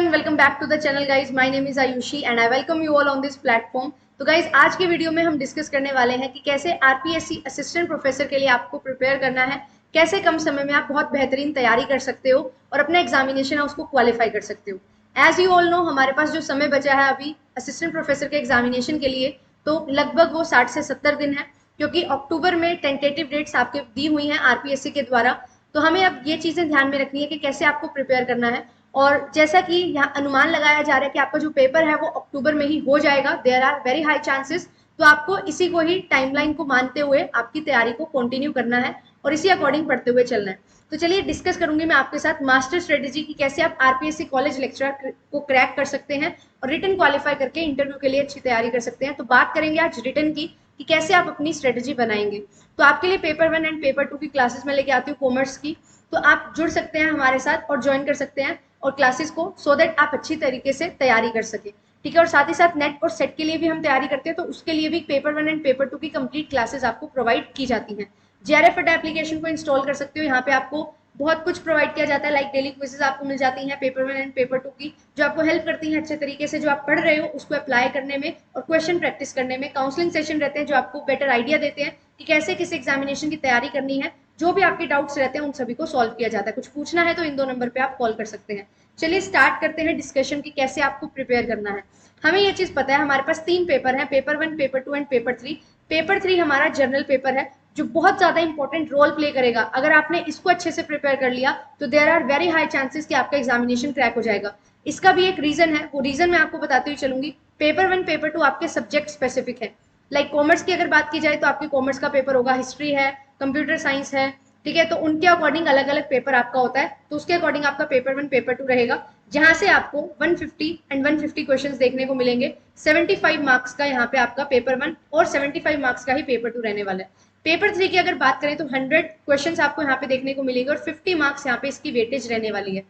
everyone, welcome back to the channel guys. My name is Ayushi and I welcome you all on this platform. तो guys आज के video में हम discuss करने वाले हैं कि कैसे आरपीएससी असिस्टेंट प्रोफेसर के लिए आपको प्रिपेयर करना है, कैसे कम समय में आप बहुत बेहतरीन तैयारी कर सकते हो और अपना एग्जामिनेशन है उसको क्वालिफाई कर सकते हो। एज यू ऑल नो, हमारे पास जो समय बचा है अभी असिस्टेंट प्रोफेसर के एग्जामिनेशन के लिए, तो लगभग वो 60 से 70 दिन है, क्योंकि अक्टूबर में टेंटेटिव डेट्स आपके दी हुई हैं आरपीएससी के द्वारा। तो हमें अब ये चीजें ध्यान में रखनी है कि कैसे आपको प्रिपेयर करना है। और जैसा कि यहाँ अनुमान लगाया जा रहा है कि आपका जो पेपर है वो अक्टूबर में ही हो जाएगा, there are very high chances. तो आपको इसी को ही टाइमलाइन को मानते हुए आपकी तैयारी को कंटिन्यू करना है और इसी अकॉर्डिंग पढ़ते हुए चलना है। तो चलिए डिस्कस करूंगी मैं आपके साथ मास्टर स्ट्रेटेजी की, कैसे आप आरपीएससी कॉलेज लेक्चरर को क्रैक कर सकते हैं और रिटन क्वालिफाई करके इंटरव्यू के लिए अच्छी तैयारी कर सकते हैं। तो बात करेंगे आज रिटन की कि कैसे आप अपनी स्ट्रेटेजी बनाएंगे। तो आपके लिए पेपर 1 एंड पेपर 2 की क्लासेस में लेके आती हूँ कॉमर्स की, तो आप जुड़ सकते हैं हमारे साथ और ज्वाइन कर सकते हैं और क्लासेस को, सो दैट आप अच्छी तरीके से तैयारी कर सके। ठीक है, और साथ ही साथ नेट और सेट के लिए भी हम तैयारी करते हैं, तो उसके लिए भी पेपर 1 एंड पेपर 2 की कंप्लीट क्लासेस आपको प्रोवाइड की जाती हैं। जेआरएफ एप्लीकेशन को इंस्टॉल कर सकते हो, यहाँ पे आपको बहुत कुछ प्रोवाइड किया जाता है, लाइक डेली क्विजेस आपको मिल जाती हैं पेपर 1 एंड पेपर 2 की, जो आपको हेल्प करती हैं अच्छे तरीके से जो आप पढ़ रहे हो उसको अप्लाई करने में और क्वेश्चन प्रैक्टिस करने में। काउंसलिंग सेशन रहते हैं जो आपको बेटर आइडिया देते हैं कि कैसे किस एग्जामिनेशन की तैयारी करनी है। जो भी आपके डाउट्स रहते हैं उन सभी को सॉल्व किया जाता है। कुछ पूछना है तो इन 2 नंबर पे आप कॉल कर सकते हैं। चलिए स्टार्ट करते हैं डिस्कशन की कैसे आपको प्रिपेयर करना है। हमें ये चीज पता है, हमारे पास 3 पेपर हैं, paper 1, paper 2 and paper 3। Paper 3 हमारा जर्नल पेपर है जो बहुत ज्यादा इंपॉर्टेंट रोल प्ले करेगा। अगर आपने इसको अच्छे से प्रिपेयर कर लिया तो there are very high chances कि आपका एग्जामिनेशन क्रैक हो जाएगा। इसका भी एक रीजन है, वो रीजन मैं आपको बताते हुए चलूंगी। पेपर 1 पेपर 2 आपके सब्जेक्ट स्पेसिफिक है। लाइक कॉमर्स की अगर बात की जाए तो आपके कॉमर्स का पेपर होगा, हिस्ट्री है, कंप्यूटर साइंस है, ठीक है, तो उनके अकॉर्डिंग अलग अलग पेपर आपका होता है। तो उसके अकॉर्डिंग आपका पेपर 1 पेपर 2 रहेगा, जहां से आपको 150 एंड 150 क्वेश्चंस देखने को मिलेंगे। 75 मार्क्स का यहाँ पे आपका पेपर 1 और 75 मार्क्स का ही पेपर 2 रहने वाला है। पेपर 3 की अगर बात करें तो 100 क्वेश्चंस आपको यहाँ पे देखने को मिलेंगे और 50 मार्क्स यहाँ पे इसकी वेटेज रहने वाली है।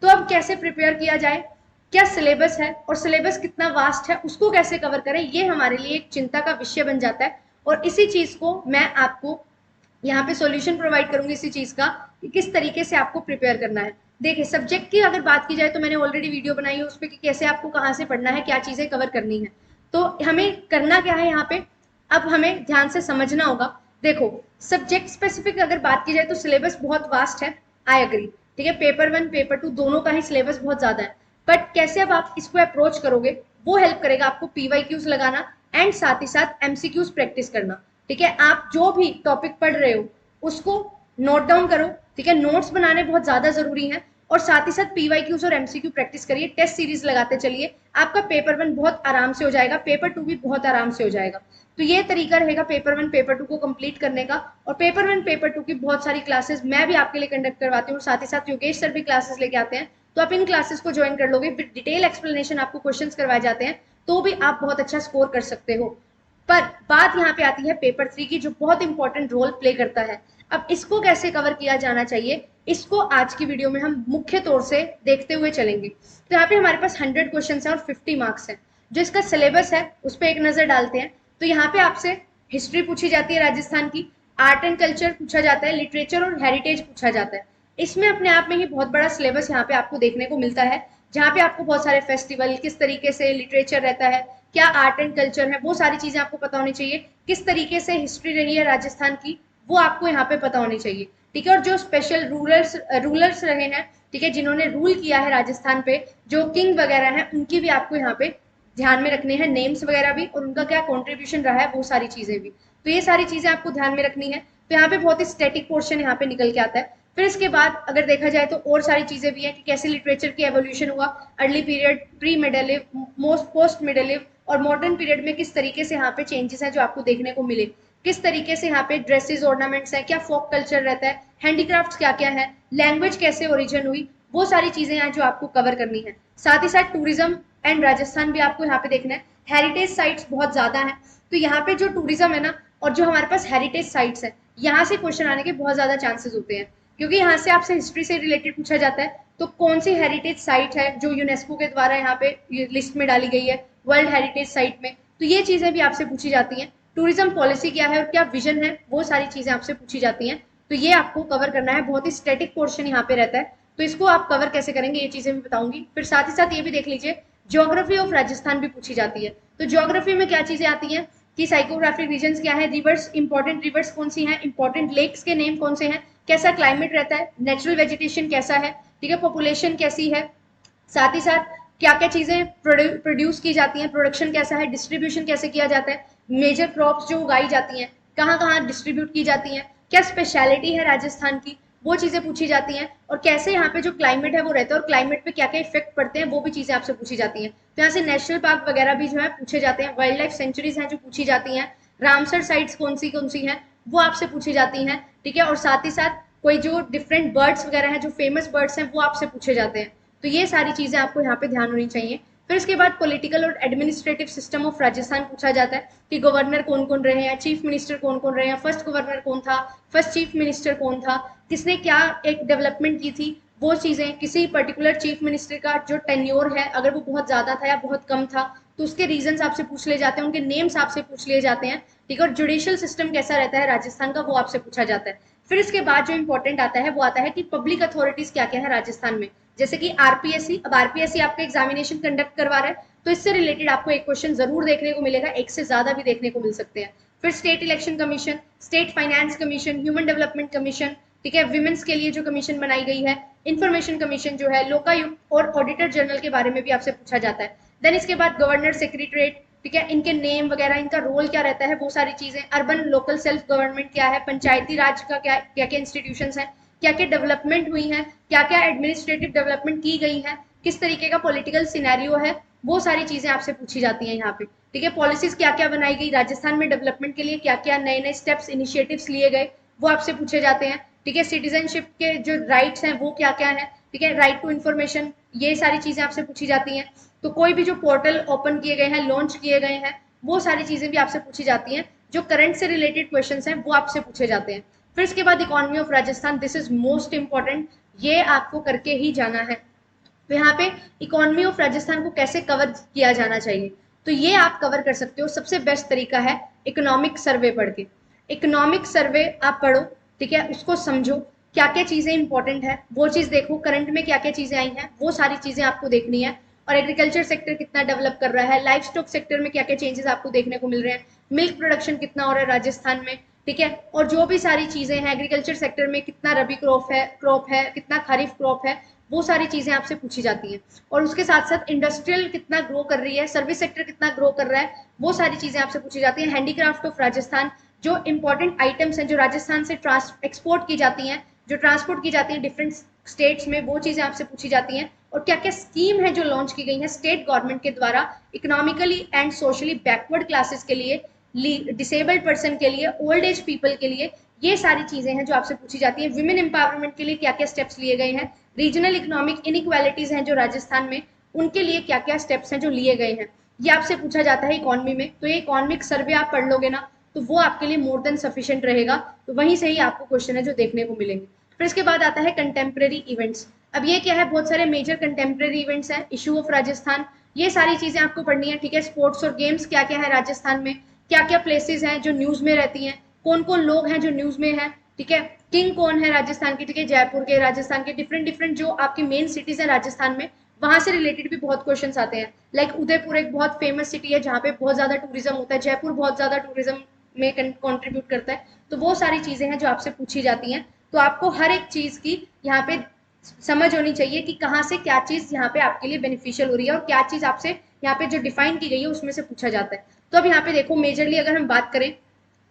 तो अब कैसे प्रिपेयर किया जाए, क्या सिलेबस है और सिलेबस कितना वास्ट है, उसको कैसे कवर करें, ये हमारे लिए एक चिंता का विषय बन जाता है। और इसी चीज को मैं आपको यहाँ पे सॉल्यूशन प्रोवाइड करूंगी इसी चीज का कि किस तरीके से आपको प्रिपेयर करना है। देखिए, सब्जेक्ट की अगर बात की जाए तो मैंने ऑलरेडी वीडियो बनाई है उस पर कि कैसे आपको कहाँ से पढ़ना है, क्या चीजें कवर करनी है। तो हमें करना क्या है यहाँ पे, अब हमें ध्यान से समझना होगा। देखो, सब्जेक्ट स्पेसिफिक अगर बात की जाए तो सिलेबस बहुत वास्ट है, आई एग्री, ठीक है, पेपर 1 पेपर 2 दोनों का ही सिलेबस बहुत ज्यादा है। बट कैसे अब आप इसको अप्रोच करोगे वो हेल्प करेगा आपको पीवाईक्यूज लगाना एंड साथ ही साथ एमसीक्यूज प्रैक्टिस करना। ठीक है, आप जो भी टॉपिक पढ़ रहे हो उसको नोट डाउन करो, ठीक है, नोट्स बनाने बहुत ज्यादा जरूरी है और साथ ही साथ पीवाईक्यूज और एमसीक्यू प्रैक्टिस करिए, टेस्ट सीरीज लगाते चलिए। आपका पेपर 1 बहुत आराम से हो जाएगा, पेपर 2 भी बहुत आराम से हो जाएगा। तो ये तरीका रहेगा पेपर 1 पेपर 2 को कंप्लीट करने का। और पेपर 1 पेपर 2 की बहुत सारी क्लासेस मैं भी आपके लिए कंडक्ट करवाती हूँ, साथ ही साथ योगेश सर भी क्लासेस लेके आते हैं, तो आप इन क्लासेस को ज्वाइन कर लोगे, विद डिटेल एक्सप्लेनेशन आपको क्वेश्चंस करवाए जाते हैं, तो भी आप बहुत अच्छा स्कोर कर सकते हो। पर बात यहाँ पे आती है पेपर 3 की, जो बहुत इंपॉर्टेंट रोल प्ले करता है। अब इसको कैसे कवर किया जाना चाहिए, इसको आज की वीडियो में हम मुख्य तौर से देखते हुए चलेंगे। तो यहाँ पे हमारे पास 100 क्वेश्चन है और 50 मार्क्स है। जो इसका सिलेबस है उस पर एक नजर डालते हैं। तो यहाँ पे आपसे हिस्ट्री पूछी जाती है राजस्थान की, आर्ट एंड कल्चर पूछा जाता है, लिटरेचर और हेरिटेज पूछा जाता है। इसमें अपने आप में ही बहुत बड़ा सिलेबस यहाँ पे आपको देखने को मिलता है, जहाँ पे आपको बहुत सारे फेस्टिवल, किस तरीके से लिटरेचर रहता है, क्या आर्ट एंड कल्चर है, वो सारी चीजें आपको पता होनी चाहिए। किस तरीके से हिस्ट्री रही है राजस्थान की, वो आपको यहाँ पे पता होनी चाहिए। ठीक है, और जो स्पेशल रूलर्स रहे हैं, ठीक है, जिन्होंने रूल किया है राजस्थान पे, जो किंग वगैरह हैं, उनकी भी आपको यहाँ पे ध्यान में रखने हैं, नेम्स वगैरह भी, और उनका क्या कॉन्ट्रीब्यूशन रहा है, वो सारी चीजें भी। तो ये सारी चीजें आपको ध्यान में रखनी है। तो यहाँ पे बहुत ही स्टैटिक पोर्शन यहाँ पे निकल के आता है। फिर इसके बाद अगर देखा जाए तो और सारी चीजें भी हैं कि कैसे लिटरेचर की एवोल्यूशन हुआ, early period, pre medieval, most post medieval और मॉडर्न पीरियड में किस तरीके से यहाँ पे चेंजेस हैं जो आपको देखने को मिले, किस तरीके से यहाँ पे ड्रेसेस ऑर्नामेंट्स है, क्या फोक कल्चर रहता है, हैंडीक्राफ्ट्स क्या क्या है, लैंग्वेज कैसे ओरिजिन हुई, वो सारी चीजें हैं जो आपको कवर करनी है। साथ ही साथ टूरिज्म एंड राजस्थान भी आपको यहाँ पे देखना है। हेरिटेज साइट्स बहुत ज्यादा है, तो यहाँ पे जो टूरिज्म है ना और जो हमारे पास हेरिटेज साइट्स है, यहाँ से क्वेश्चन आने के बहुत ज्यादा चांसेस होते हैं, क्योंकि यहाँ से आपसे हिस्ट्री से रिलेटेड पूछा जाता है। तो कौन सी हेरिटेज साइट है जो यूनेस्को के द्वारा यहाँ पे लिस्ट में डाली गई है वर्ल्ड हेरिटेज साइट में, तो ये चीजें भी आपसे पूछी जाती हैं। टूरिज्म पॉलिसी क्या है और क्या विजन है, वो सारी चीजें आपसे पूछी जाती हैं। तो ये आपको कवर करना है, बहुत ही स्टैटिक पोर्शन यहाँ पे रहता है। तो इसको आप कवर कैसे करेंगे ये चीजें मैं बताऊंगी। फिर साथ ही साथ ये भी देख लीजिए ज्योग्राफी ऑफ राजस्थान भी पूछी जाती है। तो ज्योग्राफी में क्या चीजें आती हैं कि साइकोग्राफिक रीजन्स क्या है, रिवर्स इंपॉर्टेंट रिवर्स कौन सी हैं, इंपॉर्टेंट लेक्स के नेम कौन से हैं, कैसा क्लाइमेट रहता है, नेचुरल वेजिटेशन कैसा है, ठीक है, पॉपुलेशन कैसी है, साथ ही साथ क्या क्या चीजें प्रोड्यूस की जाती हैं, प्रोडक्शन कैसा है, डिस्ट्रीब्यूशन कैसे किया जाता है, मेजर क्रॉप्स जो उगाई जाती हैं कहाँ कहाँ डिस्ट्रीब्यूट की जाती हैं, क्या स्पेशलिटी है राजस्थान की, वो चीजें पूछी जाती हैं, और कैसे यहाँ पे जो क्लाइमेट है वो रहता है और क्लाइमेट पे क्या क्या इफेक्ट पड़ते हैं वो भी चीजें आपसे पूछी जाती हैं। तो यहाँ से नेशनल पार्क वगैरह भी जो है पूछे जाते हैं, वाइल्ड लाइफ सेंचुरीज हैं जो पूछी जाती हैं, रामसर साइट्स कौन सी हैं वो आपसे पूछी जाती हैं, ठीक है, और साथ ही साथ कोई जो डिफरेंट बर्ड्स वगैरह हैं जो फेमस बर्ड्स हैं वो आपसे पूछे जाते हैं। तो ये सारी चीजें आपको यहाँ पे ध्यान होनी चाहिए। फिर इसके बाद पॉलिटिकल और एडमिनिस्ट्रेटिव सिस्टम ऑफ राजस्थान पूछा जाता है कि गवर्नर कौन कौन रहे हैं, चीफ मिनिस्टर कौन कौन रहे हैं, फर्स्ट गवर्नर कौन था, फर्स्ट चीफ मिनिस्टर कौन था, किसने क्या एक डेवलपमेंट की थी, वो चीजें, किसी पर्टिकुलर चीफ मिनिस्टर का जो टेन्योर है अगर वो बहुत ज्यादा था या बहुत कम था तो उसके रीजंस आपसे पूछ लिए जाते हैं, उनके नेम्स आपसे पूछ लिए जाते हैं, ठीक है, और जुडिशियल सिस्टम कैसा रहता है राजस्थान का वो आपसे पूछा जाता है। फिर इसके बाद जो इंपॉर्टेंट आता है वो आता है कि पब्लिक अथॉरिटीज क्या क्या है राजस्थान में, जैसे कि आरपीएससी। अब आरपीएससी आपका एग्जामिनेशन कंडक्ट करवा रहा है तो इससे रिलेटेड आपको एक क्वेश्चन जरूर देखने को मिलेगा, एक से ज्यादा भी देखने को मिल सकते हैं। फिर state election commission, state finance commission, human development commission, ठीक है, विमेंस के लिए जो कमीशन बनाई गई है, इंफॉर्मेशन कमीशन जो है, लोकायुक्त और ऑडिटर जनरल के बारे में भी आपसे पूछा जाता है। देन इसके बाद गवर्नर सेक्रेटरीट, ठीक है, इनके नेम वगैरह, इनका रोल क्या रहता है, वो सारी चीजें, अर्बन लोकल सेल्फ गवर्नमेंट क्या है, पंचायती राज का क्या क्या क्या इंस्टीट्यूशंस हैं, क्या क्या डेवलपमेंट हुई है, क्या क्या एडमिनिस्ट्रेटिव डेवलपमेंट की गई है, किस तरीके का पॉलिटिकल सिनेरियो है, वो सारी चीजें आपसे पूछी जाती हैं यहाँ पे, ठीक है, पॉलिसीज क्या क्या बनाई गई राजस्थान में डेवलपमेंट के लिए, क्या क्या नए नए स्टेप्स इनिशिएटिव्स लिए गए वो आपसे पूछे जाते हैं, ठीक है, सिटीजनशिप के जो राइट्स हैं वो क्या क्या है, ठीक है, राइट टू इन्फॉर्मेशन, ये सारी चीजें आपसे पूछी जाती हैं। तो कोई भी जो पोर्टल ओपन किए गए हैं, लॉन्च किए गए हैं, वो सारी चीजें भी आपसे पूछी जाती हैं, जो करंट से रिलेटेड क्वेश्चंस हैं वो आपसे पूछे जाते हैं। फिर इसके बाद economy of Rajasthan, this is most important, ये आपको करके ही जाना है। तो यहाँ पे इकोनॉमी ऑफ राजस्थान को कैसे कवर किया जाना चाहिए, तो ये आप कवर कर सकते हो, सबसे बेस्ट तरीका है इकोनॉमिक सर्वे पढ़ के। इकोनॉमिक सर्वे आप पढ़ो, ठीक है, उसको समझो, क्या क्या चीजें इंपॉर्टेंट है वो चीज देखो, करंट में क्या क्या चीजें आई हैं वो सारी चीजें आपको देखनी है, और एग्रीकल्चर सेक्टर कितना डेवलप कर रहा है, लाइफ स्टॉक सेक्टर में क्या क्या चेंजेस आपको देखने को मिल रहे हैं, मिल्क प्रोडक्शन कितना हो रहा है राजस्थान में, ठीक है, और जो भी सारी चीजें हैं एग्रीकल्चर सेक्टर में कितना रबी क्रॉप है कितना खरीफ क्रॉप है, वो सारी चीजें आपसे पूछी जाती हैं। और उसके साथ साथ इंडस्ट्रियल कितना ग्रो कर रही है, सर्विस सेक्टर कितना ग्रो कर रहा है, वो सारी चीजें आपसे पूछी जाती हैं। हैंडीक्राफ्ट ऑफ राजस्थान, जो इंपॉर्टेंट आइटम्स हैं जो राजस्थान से एक्सपोर्ट की जाती हैं, जो ट्रांसपोर्ट की जाती हैं डिफरेंट स्टेट्स में, वो चीजें आपसे पूछी जाती हैं। और क्या क्या स्कीम है जो लॉन्च की गई है स्टेट गवर्नमेंट के द्वारा economically and socially backward classes के लिए, डिसेबल्ड पर्सन के लिए, ओल्ड एज पीपल के लिए, ये सारी चीजें हैं जो आपसे पूछी जाती हैं। विमेन एम्पावरमेंट के लिए क्या क्या स्टेप्स लिए गए हैं, रीजनल इकोनॉमिक इनइक्वालिटीज हैं जो राजस्थान में, उनके लिए क्या क्या स्टेप्स हैं जो लिए गए हैं, ये आपसे पूछा जाता है इकोनॉमी में। तो ये इकोनॉमिक सर्वे आप पढ़ लोगे ना तो वो आपके लिए मोर देन सफिशिएंट रहेगा, तो वहीं से ही आपको क्वेश्चन है जो देखने को मिलेंगे। फिर इसके बाद आता है कंटेम्प्रेरी इवेंट्स। अब ये क्या है, बहुत सारे मेजर कंटेम्प्रेरी इवेंट्स हैं, इशू ऑफ राजस्थान, ये सारी चीजें आपको पढ़नी है, ठीक है, स्पोर्ट्स और गेम्स क्या क्या है राजस्थान में, क्या क्या प्लेसेस हैं जो न्यूज में रहती हैं, कौन कौन लोग हैं जो न्यूज में है, ठीक है, किंग कौन है राजस्थान की, ठीक है, जयपुर के, राजस्थान के डिफरेंट डिफरेंट जो आपकी मेन सिटीज है राजस्थान में, वहां से रिलेटेड भी बहुत क्वेश्चंस आते हैं। लाइक उदयपुर एक बहुत फेमस सिटी है जहाँ पे बहुत ज्यादा टूरिज्म होता है, जयपुर बहुत ज्यादा टूरिज्म में कंट्रीब्यूट करता है, तो वो सारी चीजें हैं जो आपसे पूछी जाती हैं। तो आपको हर एक चीज की यहाँ पे समझ होनी चाहिए कि कहाँ से क्या चीज यहाँ पे आपके लिए बेनिफिशियल हो रही है और क्या चीज आपसे यहाँ पे जो डिफाइन की गई है उसमें से पूछा जाता है। तो अब यहाँ पे देखो मेजरली अगर हम बात करें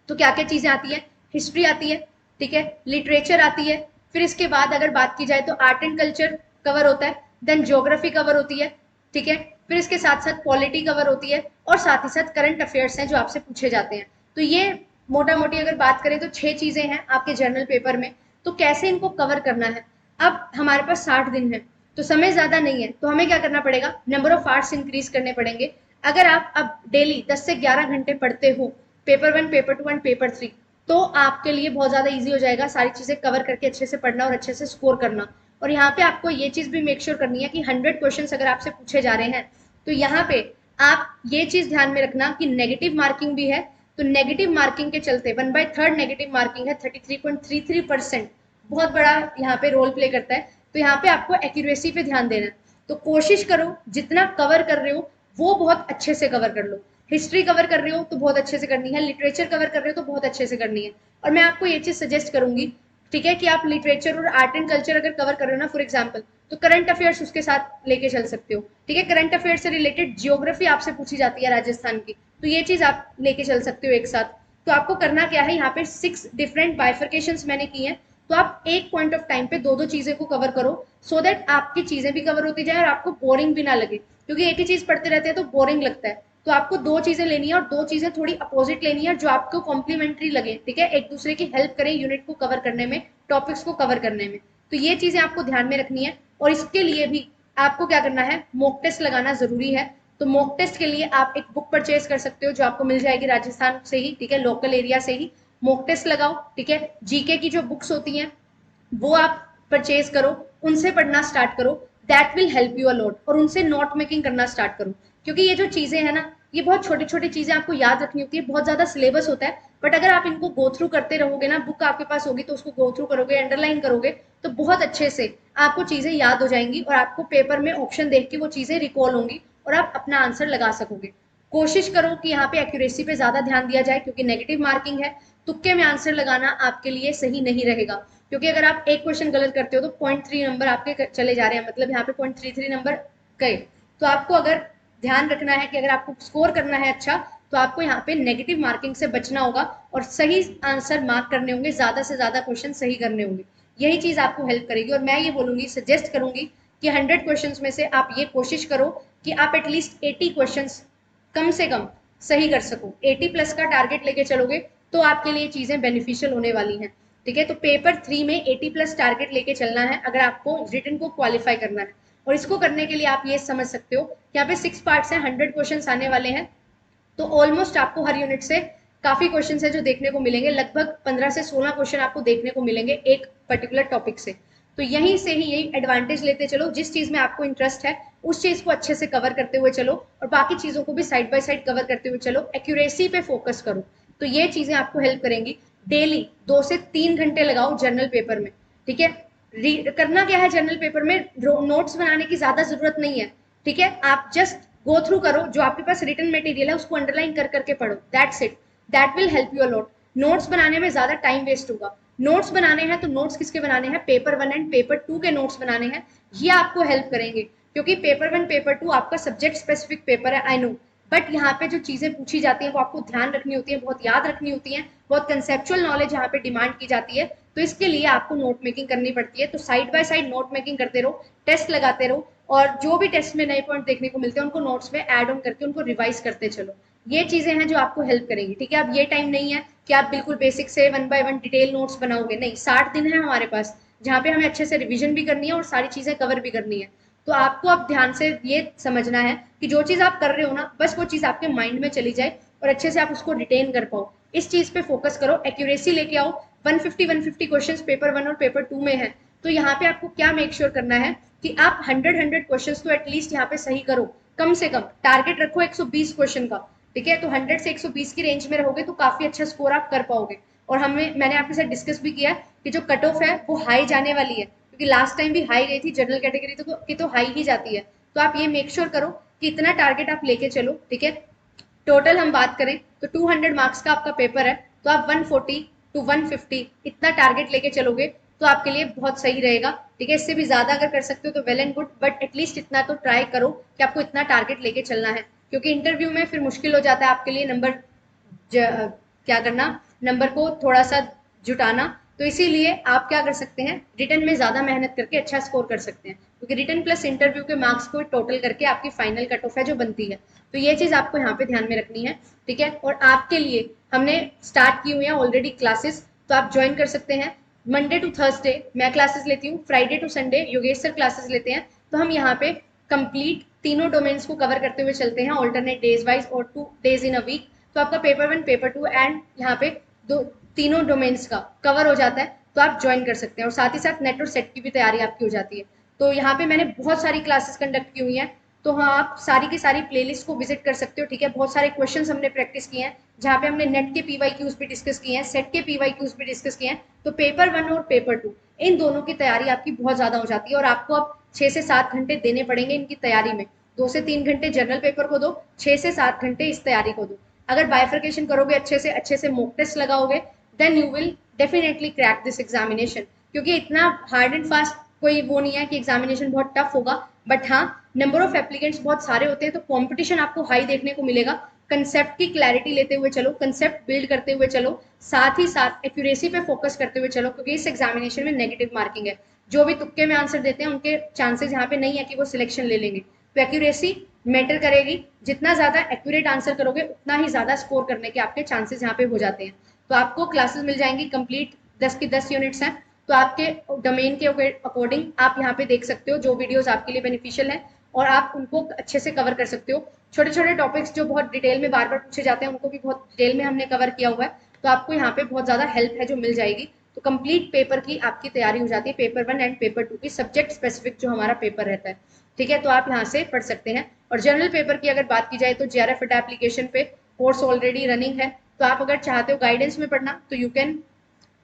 तो क्या क्या चीजें आती है, हिस्ट्री आती है, ठीक है, लिटरेचर आती है, फिर इसके बाद अगर बात की जाए तो आर्ट एंड कल्चर कवर होता है, देन ज्योग्राफी कवर होती है, ठीक है, फिर इसके साथ साथ पॉलिटी कवर होती है, और साथ ही साथ करंट अफेयर्स हैं जो आपसे पूछे जाते हैं। तो ये मोटा मोटी अगर बात करें तो 6 चीजें हैं आपके जर्नल पेपर में। तो कैसे इनको कवर करना है, अब हमारे पास 60 दिन है तो समय ज्यादा नहीं है, तो हमें क्या करना पड़ेगा, नंबर ऑफ आवर्स इंक्रीज करने पड़ेंगे। अगर आप अब डेली 10 से 11 घंटे पढ़ते हो पेपर 1, पेपर 2 एंड पेपर 3, तो आपके लिए बहुत ज्यादा ईजी हो जाएगा सारी चीजें कवर करके अच्छे से पढ़ना और अच्छे से स्कोर करना। और यहाँ पे आपको ये चीज भी मेक श्योर करनी है कि 100 क्वेश्चन अगर आपसे पूछे जा रहे हैं तो यहाँ पे आप ये चीज ध्यान में रखना कि नेगेटिव मार्किंग भी है। तो नेगेटिव मार्किंग के चलते 1/3 नेगेटिव मार्किंग है, 33.33%, बहुत बड़ा यहाँ पे रोल प्ले करता है। तो यहाँ पे आपको एक्यूरेसी पे ध्यान देना है। तो कोशिश करो जितना कवर कर रहे हो वो बहुत अच्छे से कवर कर लो। हिस्ट्री कवर कर रहे हो तो बहुत अच्छे से करनी है, लिटरेचर कवर कर रहे हो तो बहुत अच्छे से करनी है। और मैं आपको ये चीज सजेस्ट करूंगी, ठीक है, कि आप लिटरेचर और आर्ट एंड कल्चर अगर कवर कर रहे हो ना फॉर एग्जाम्पल, तो करंट अफेयर्स उसके साथ लेके चल सकते हो। ठीक है, करंट अफेयर्स से रिलेटेड जियोग्राफी आपसे पूछी जाती है राजस्थान की, तो ये चीज आप लेके चल सकते हो एक साथ। तो आपको करना क्या है, यहाँ पे 6 डिफरेंट बाइफर्केशंस मैंने की हैं, तो आप एक पॉइंट ऑफ टाइम पे दो दो चीजें को कवर करो, सो दैट आपकी चीजें भी कवर होती जाए और आपको बोरिंग भी ना लगे, क्योंकि एक ही चीज पढ़ते रहते हैं तो बोरिंग लगता है। तो आपको दो चीजें लेनी है और दो चीजें थोड़ी अपोजिट लेनी है जो आपको कॉम्प्लीमेंट्री लगे, ठीक है, एक दूसरे की हेल्प करें यूनिट को कवर करने में, टॉपिक्स को कवर करने में। तो ये चीजें आपको ध्यान में रखनी है। और इसके लिए भी आपको क्या करना है, मॉक टेस्ट लगाना जरूरी है। तो मॉक टेस्ट के लिए आप एक बुक परचेज कर सकते हो जो आपको मिल जाएगी राजस्थान से ही, ठीक है, लोकल एरिया से ही। मॉक टेस्ट लगाओ, ठीक है, जीके की जो बुक्स होती हैं वो आप परचेज करो, उनसे पढ़ना स्टार्ट करो, that will help you a lot. और उनसे नोट मेकिंग करना स्टार्ट करो, क्योंकि ये जो चीजें हैं ना, ये बहुत छोटी छोटी चीजें आपको याद रखनी होती है, बहुत ज्यादा सिलेबस होता है, बट अगर आप इनको गो थ्रू करते रहोगे ना, बुक आपके पास होगी तो उसको गो थ्रू करोगे, अंडरलाइन करोगे, तो बहुत अच्छे से आपको चीजें याद हो जाएंगी और आपको पेपर में ऑप्शन देख के वो चीजें रिकॉल होंगी और आप अपना आंसर लगा सकोगे। कोशिश करो कि यहाँ पे एक्यूरेसी पे ज्यादा ध्यान दिया जाए, क्योंकि नेगेटिव मार्किंग है, तुक्के में आंसर लगाना आपके लिए सही नहीं रहेगा। क्योंकि अगर आप एक क्वेश्चन गलत करते हो तो 0.3 नंबर आपके चले जा रहे हैं, मतलब यहाँ पे 0.33 नंबर गए। तो आपको अगर ध्यान रखना है कि अगर आपको स्कोर करना है अच्छा, तो आपको यहाँ पे नेगेटिव मार्किंग से बचना होगा और सही आंसर मार्क करने होंगे, ज्यादा से ज्यादा क्वेश्चन सही करने होंगे। यही चीज आपको हेल्प करेगी। और मैं ये बोलूंगी, सजेस्ट करूंगी कि 100 क्वेश्चन में से आप ये कोशिश करो कि आप एटलीस्ट 80 क्वेश्चन कम से कम सही कर सको। 80 प्लस का टारगेट लेके चलोगे तो आपके लिए चीजें बेनिफिशियल होने वाली हैं। ठीक है, तो पेपर 3 में 80 प्लस टारगेट लेके चलना है अगर आपको रिटन को क्वालिफाई करना है। और इसको करने के लिए आप ये समझ सकते हो कि यहाँ पे 6 पार्ट्स हैं, 100 क्वेश्चन आने वाले हैं, तो ऑलमोस्ट आपको हर यूनिट से काफी क्वेश्चन है जो देखने को मिलेंगे, लगभग 15 से 16 क्वेश्चन आपको देखने को मिलेंगे एक पर्टिकुलर टॉपिक से। तो यहीं से ही यही एडवांटेज लेते चलो, जिस चीज में आपको इंटरेस्ट है उस चीज को अच्छे से कवर करते हुए चलो और बाकी चीजों को भी साइड बाय साइड कवर करते हुए चलो, एक्यूरेसी पे फोकस करो। तो ये चीजें आपको हेल्प करेंगी। डेली 2 से 3 घंटे लगाओ जर्नल पेपर में, ठीक है। करना क्या है जर्नल पेपर में, नोट्स बनाने की ज्यादा जरूरत नहीं है, ठीक है, आप जस्ट गो थ्रू करो, जो आपके पास रिटन मटेरियल है उसको अंडरलाइन कर करके पढ़ो, that's it, that will help you a lot. Notes बनाने में ज्यादा टाइम वेस्ट होगा। नोट्स बनाने हैं तो नोट्स किसके बनाने हैं, पेपर 1 एंड पेपर 2 के नोट्स बनाने हैं, ये आपको हेल्प करेंगे। क्योंकि पेपर 1 पेपर 2 आपका सब्जेक्ट स्पेसिफिक पेपर है, आई नो, बट यहाँ पे जो चीजें पूछी जाती हैं वो आपको ध्यान रखनी होती है, बहुत याद रखनी होती है, बहुत कंसेप्चुअल नॉलेज यहाँ पे डिमांड की जाती है, तो इसके लिए आपको नोट मेकिंग करनी पड़ती है। तो side by side note making करते रहो, टेस्ट लगाते रहो, और जो भी टेस्ट में नए पॉइंट देखने को मिलते हैं उनको नोट्स में ऐड ऑन करके उनको रिवाइज करते चलो। ये चीजें हैं जो आपको हेल्प करेंगी, ठीक है। अब ये टाइम नहीं है कि आप बिल्कुल बेसिक से 1 बाय 1 डिटेल नोट्स बनाओगे, नहीं, 60 दिन है हमारे पास जहाँ पे हमें अच्छे से रिविजन भी करनी है और सारी चीजें कवर भी करनी है। तो आपको अब ध्यान से ये समझना है कि जो चीज आप कर रहे हो ना, बस वो चीज आपके माइंड में चली जाए और अच्छे से आप उसको रिटेन कर पाओ, इस चीज पे फोकस करो, एक्यूरेसी लेके आओ। 150 क्वेश्चंस पेपर 1 और पेपर 2 में है, तो यहाँ पे आपको क्या मेक श्योर करना है कि आप 100 क्वेश्चंस तो एटलीस्ट यहाँ पे सही करो, कम से कम टारगेट रखो 120 क्वेश्चन का, ठीक है। तो 100 से 120 की रेंज में रहोगे तो काफी अच्छा स्कोर आप कर पाओगे। और मैंने आपके साथ डिस्कस भी किया कि जो कट ऑफ है वो हाई जाने वाली है, क्योंकि लास्ट टाइम भी हाई गई थी जनरल कैटेगरी तो हाई ही जाती है। तो आप ये मेक श्योर करो कि इतना टारगेट आप लेके चलो, ठीक है। टोटल हम बात करें तो 200 मार्क्स का आपका पेपर है, तो आप 140 टू 150 इतना टारगेट लेके चलोगे तो आपके लिए बहुत सही रहेगा, ठीक है। इससे भी ज्यादा अगर कर सकते हो तो well and good, but at least इतना तो ट्राई करो कि आपको इतना टारगेट लेके चलना है, क्योंकि इंटरव्यू में फिर मुश्किल हो जाता है आपके लिए नंबर क्या करना, नंबर को थोड़ा सा जुटाना। तो इसीलिए आप क्या कर सकते हैं, रिटर्न में ज्यादा मेहनत करके अच्छा स्कोर कर सकते हैं, क्योंकि रिटर्न प्लस इंटरव्यू के मार्क्स को टोटल करके आपकी फाइनल कट ऑफ है जो बनती है। तो ये चीज आपको यहाँ पे ध्यान में रखनी है, ठीक है। और आपके लिए हमने स्टार्ट की हुई है ऑलरेडी क्लासेस, तो आप ज्वाइन कर सकते हैं। मंडे टू थर्सडे मैं क्लासेस लेती हूँ, Friday to Sunday Yogesh sir classes लेते हैं। तो हम यहाँ पे कंप्लीट तीनों डोमेन्स को कवर करते हुए चलते हैं, ऑल्टरनेट डेज वाइज और 2 डेज इन अ वीक। तो आपका पेपर 1 पेपर 2 एंड यहाँ पे तीनों डोमेन्स का कवर हो जाता है, तो आप ज्वाइन कर सकते हैं। और साथ ही साथ नेट और सेट की भी तैयारी आपकी हो जाती है। तो यहाँ पे मैंने बहुत सारी क्लासेस कंडक्ट की हुई हैं, तो हाँ आप सारी की सारी प्लेलिस्ट को विजिट कर सकते हो, ठीक है। बहुत सारे क्वेश्चंस हमने प्रैक्टिस किए हैं, जहाँ पे हमने नेट के पीवाईक्यूज भी डिस्कस किए हैं, सेट के पीवाईक्यूज भी डिस्कस किए हैं। तो पेपर 1 और पेपर 2 इन दोनों की तैयारी आपकी बहुत ज़्यादा हो जाती है और आपको अब 6 से 7 घंटे देने पड़ेंगे इनकी तैयारी में। 2 से 3 घंटे जनरल पेपर को दो, 6 से 7 घंटे इस तैयारी को दो। अगर बाइफर्केशन करोगे, अच्छे से मॉक टेस्ट लगाओगे, then you will definitely crack this examination. क्योंकि इतना हार्ड एंड फास्ट कोई वो नहीं है कि एग्जामिनेशन बहुत टफ होगा, बट हाँ, नंबर ऑफ एप्लीकेंट्स बहुत सारे होते हैं तो कंपटीशन आपको हाई देखने को मिलेगा। कंसेप्ट की क्लैरिटी लेते हुए चलो, कंसेप्ट बिल्ड करते हुए चलो, साथ ही साथ एक्यूरेसी पे फोकस करते हुए चलो, क्योंकि इस एग्जामिनेशन में नेगेटिव मार्किंग है। जो भी तुक्के में आंसर देते हैं उनके चांसेस यहाँ पे नहीं है कि वो सिलेक्शन ले लेंगे। तो एक्यूरेसी मैटर करेगी, जितना ज्यादा एक्यूरेट आंसर करोगे उतना ही ज्यादा स्कोर करने के आपके चांसेस यहाँ पे हो जाते हैं। तो आपको क्लासेस मिल जाएंगी कंप्लीट, 10 की 10 यूनिट्स हैं। तो आपके डोमेन के अकॉर्डिंग आप यहाँ पे देख सकते हो जो वीडियोस आपके लिए बेनिफिशियल हैं और आप उनको अच्छे से कवर कर सकते हो। छोटे छोटे टॉपिक्स जो बहुत डिटेल में बार बार पूछे जाते हैं उनको भी बहुत डिटेल में हमने कवर किया हुआ है, तो आपको यहाँ पे बहुत ज़्यादा हेल्प है जो मिल जाएगी। तो कंप्लीट पेपर की आपकी तैयारी हो जाती है, पेपर 1 एंड पेपर 2 की सब्जेक्ट स्पेसिफिक जो हमारा पेपर रहता है। ठीक है, तो आप यहाँ से पढ़ सकते हैं। और जनरल पेपर की अगर बात की जाए तो JRF एप्लीकेशन पे कोर्स ऑलरेडी रनिंग है, तो आप अगर चाहते हो गाइडेंस में पढ़ना तो यू कैन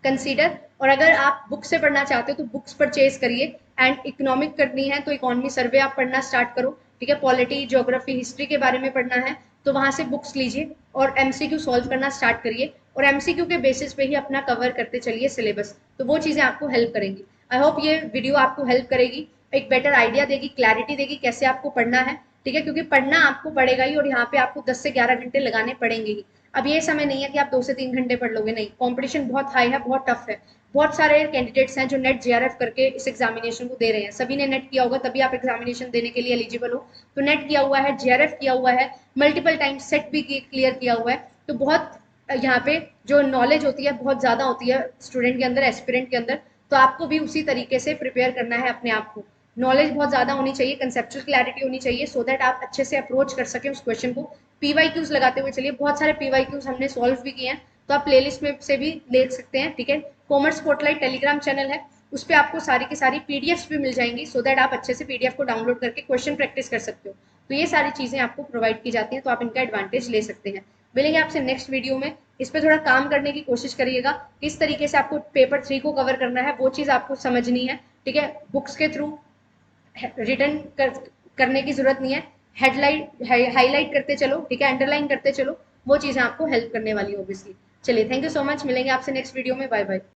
कंसीडर। और अगर आप बुक से पढ़ना चाहते हो तो बुक्स परचेज करिए। एंड इकोनॉमिक करनी है तो इकोनॉमी सर्वे आप पढ़ना स्टार्ट करो। ठीक है, पॉलिटी, ज्योग्राफी, हिस्ट्री के बारे में पढ़ना है तो वहां से बुक्स लीजिए और MCQ सॉल्व करना स्टार्ट करिए और MCQ के बेसिस पे ही अपना कवर करते चलिए सिलेबस, तो वो चीजें आपको हेल्प करेंगी। आई होप ये वीडियो आपको हेल्प करेगी, एक बेटर आइडिया देगी, क्लैरिटी देगी कैसे आपको पढ़ना है। ठीक है, क्योंकि पढ़ना आपको पड़ेगा ही और यहाँ पे आपको 10 से 11 घंटे लगाने पड़ेंगे ही। अब ये समय नहीं है कि आप 2 से 3 घंटे पढ़ लोगे, नहीं, कंपटीशन बहुत हाई है, बहुत टफ है। बहुत सारे कैंडिडेट्स हैं जो नेट JRF करके इस एग्जामिनेशन को दे रहे हैं। सभी ने नेट किया होगा तभी आप एग्जामिनेशन देने के लिए एलिजिबल हो। तो नेट किया हुआ है, JRF किया हुआ है, मल्टीपल टाइम सेट भी क्लियर किया हुआ है। तो बहुत यहाँ पे जो नॉलेज होती है बहुत ज़्यादा होती है स्टूडेंट के अंदर, एस्पिरेंट के अंदर। तो आपको भी उसी तरीके से प्रिपेयर करना है अपने आप को। नॉलेज बहुत ज़्यादा होनी चाहिए, कंसेप्चुअल क्लैरिटी होनी चाहिए, सो दैट आप अच्छे से अप्रोच कर सकें उस क्वेश्चन को। PYQs लगाते हुए चलिए, बहुत सारे PYQs हमने सॉल्व भी किए हैं, तो आप प्लेलिस्ट में से भी देख सकते हैं। ठीक है, कॉमर्स स्पॉटलाइट टेलीग्राम चैनल है, उस पर आपको सारी की सारी PDFs भी मिल जाएंगी, सो दैट आप अच्छे से PDF को डाउनलोड करके क्वेश्चन प्रैक्टिस कर सकते हो। तो ये सारी चीज़ें आपको प्रोवाइड की जाती हैं, तो आप इनका एडवांटेज ले सकते हैं। मिलेंगे आपसे नेक्स्ट वीडियो में, इस पर थोड़ा काम करने की कोशिश करिएगा, किस तरीके से आपको पेपर 3 को कवर करना है वो चीज़ आपको समझनी है। ठीक है, बुक्स के थ्रू रिटर्न करने की जरूरत नहीं है, हेडलाइट हाईलाइट करते चलो, ठीक है, अंडरलाइन करते चलो, वो चीज़ें आपको हेल्प करने वाली ऑब्वियसली। चलिए, थैंक यू सो मच, मिलेंगे आपसे नेक्स्ट वीडियो में, बाय बाय।